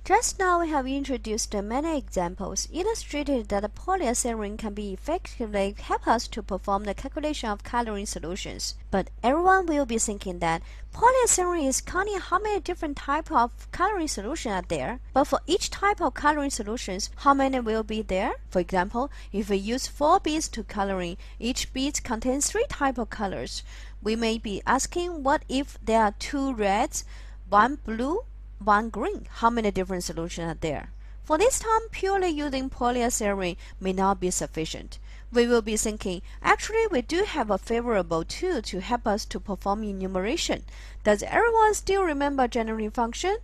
Just now we have introduced many examples, illustrated that the Polya theorem can be effectively help us to perform the calculation of coloring solutions. But everyone will be thinking that Polya theorem is counting how many different types of coloring solutions are there. But for each type of coloring solutions, how many will be there? For example, if we use 4 beads to coloring, each bead contains 3 types of colors. We may be asking, what if there are 2 reds, 1 blue, 1 green? How many different solutions are there? For this time, purely using Polya theorem may not be sufficient. We will be thinking, actually we do have a favorable tool to help us to perform enumeration. Does everyone still remember generating function?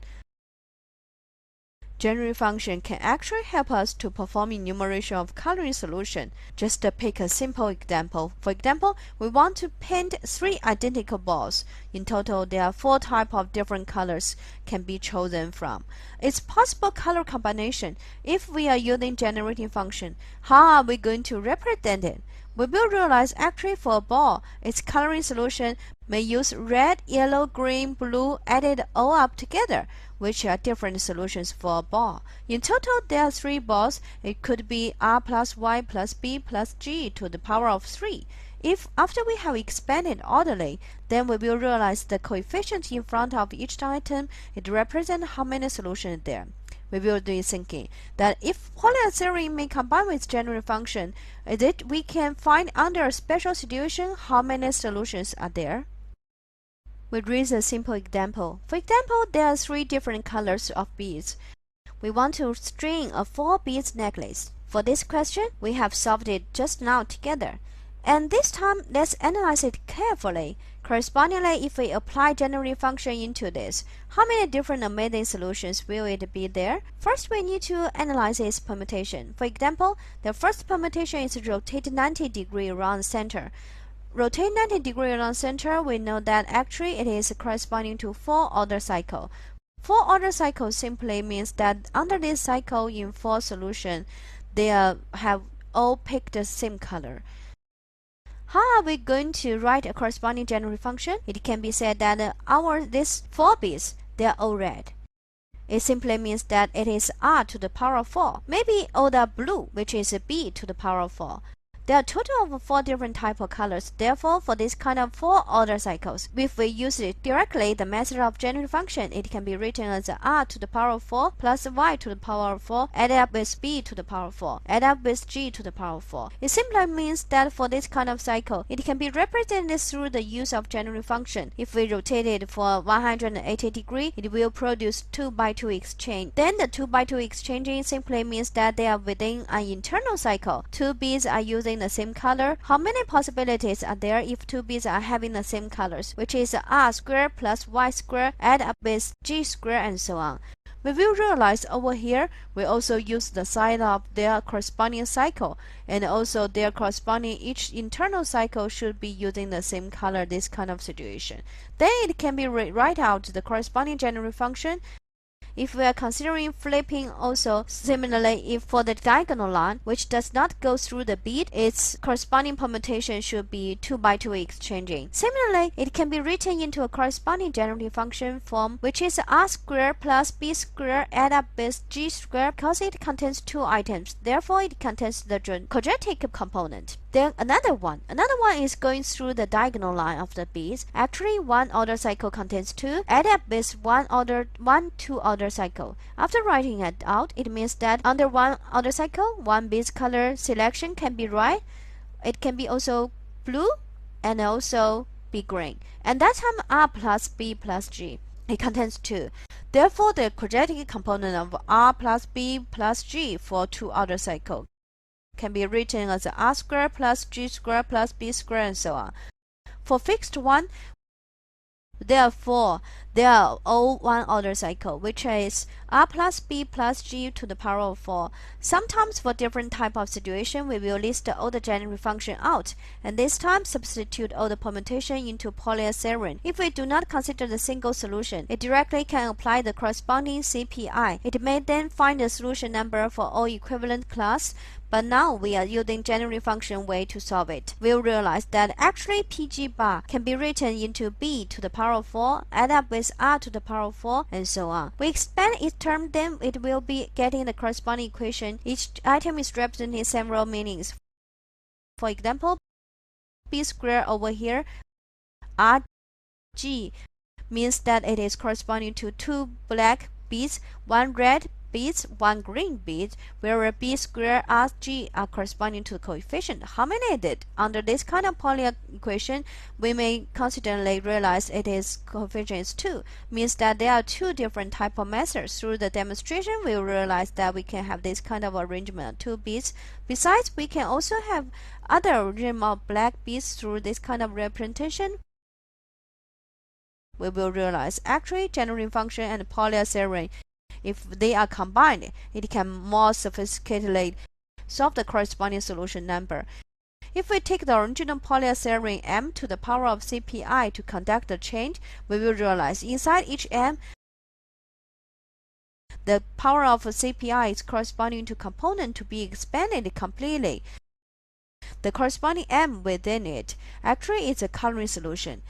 Generating function can actually help us to perform enumeration of coloring solution. Just pick a simple example. For example, we want to paint 3 identical balls. In total, there are 4 types of different colors can be chosen from. It's possible color combination. If we are using generating function, how are we going to represent it? We will realize actually for a ball, its coloring solution may use red, yellow, green, blue added all up together, which are different solutions for a ball. In total, there are 3 balls. It could be r plus y plus b plus g to the power of 3. If after we have expanded orderly, then we will realize the coefficient in front of each item, it represents how many solutions there. We will be thinking that if Polya theorem may combine with generating function, is it we can find under a special situation how many solutions are there? We raise a simple example. For example, there are 3 different colors of beads. We want to string a 4 beads necklace. For this question, we have solved it just now together. And this time, let's analyze it carefully. Correspondingly, if we apply generating function into this, how many different amazing solutions will it be there? First, we need to analyze its permutation. For example, the first permutation is rotate 90 degrees around center. Rotate 90 degrees around center, we know that actually it is corresponding to 4 order cycle. 4 order cycle simply means that under this cycle in 4 solutions, they have all picked the same color. How are we going to write a corresponding generating function? It can be said that these 4 beads, they are all red. It simply means that it is r to the power of 4. Maybe all are blue, which is b to the power of 4. There are a total of 4 different types of colors. Therefore, for this kind of 4 order cycles, if we use it directly, the method of generating function, it can be written as r to the power of 4 plus y to the power of 4 added up with b to the power of 4 added up with g to the power of 4. It simply means that for this kind of cycle, it can be represented through the use of generating function. If we rotate it for 180 degrees, it will produce 2 by 2 exchange. Then the 2 by 2 exchanging simply means that they are within an internal cycle. 2 beads are using the same color. How many possibilities are there if 2 beads are having the same colors, which is r squared plus y squared add up with g squared and so on. We will realize over here we also use the side of their corresponding cycle, and also their corresponding each internal cycle should be using the same color, this kind of situation. Then it can be write out the corresponding generating function. If we are considering flipping also, similarly, if for the diagonal line, which does not go through the bead, its corresponding permutation should be 2 by 2 exchanging. Similarly, it can be written into a corresponding generating function form, which is r squared plus b squared add up with g squared, because it contains 2 items. Therefore, it contains the quadratic component. Then another one is going through the diagonal line of the beads. Actually, 1 order cycle contains 2, add up with 2 order cycle. After writing it out, it means that under 1 order cycle, 1 bead color selection can be right. It can be also blue and also be green. And that time r plus b plus g. It contains 2. Therefore, the quadratic component of r plus b plus g for 2 order cycle can be written as r squared plus g squared plus b squared and so on. For fixed one, therefore, they are all 1 order cycle, which is r plus b plus g to the power of 4. Sometimes for different type of situation, we will list all the generating function out, and this time substitute all the permutation into Polya theorem. If we do not consider the single solution, it directly can apply the corresponding CPI. It may then find the solution number for all equivalent class. But now we are using generating function way to solve it. We'll realize that actually PG bar can be written into b to the power power of 4, add up with r to the power of 4, and so on. We expand each term, then it will be getting the corresponding equation. Each item is representing several meanings. For example, b squared over here, rg, means that it is corresponding to 2 black beads, 1 red beads, 1 green bead, whereas b squared rg are corresponding to the coefficient. How many is it? Under this kind of Polya equation, we may confidently realize it is coefficient is 2, means that there are 2 different type of methods. Through the demonstration, we will realize that we can have this kind of arrangement of 2 beads. Besides, we can also have other arrangement of black beads through this kind of representation. We will realize actually generating function and Polya theorem, if they are combined, it can more sophisticatedly solve the corresponding solution number. If we take the original Polya theorem m to the power of cpi to conduct the change, we will realize inside each m, the power of cpi is corresponding to component to be expanded completely. The corresponding m within it actually is a coloring solution.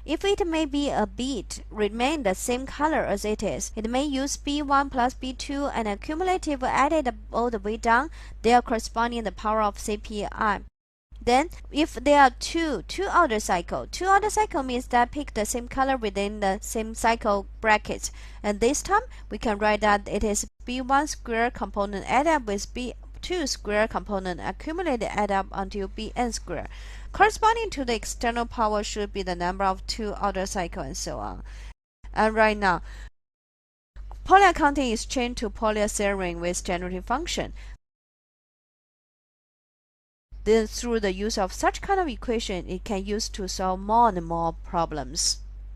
If it may be a bead, remain the same color as it is, it may use B1 plus B2 and a cumulative added all the way down, they are corresponding the power of CPI. Then, if there are two outer cycle means that pick the same color within the same cycle brackets. And this time, we can write that it is B1 square component add up with B2 square component accumulated add up until Bn square. Corresponding to the external power should be the number of 2 outer cycle and so on. And right now, Polya counting is changed to Polya theorem with generating function. Then through the use of such kind of equation, it can use to solve more and more problems.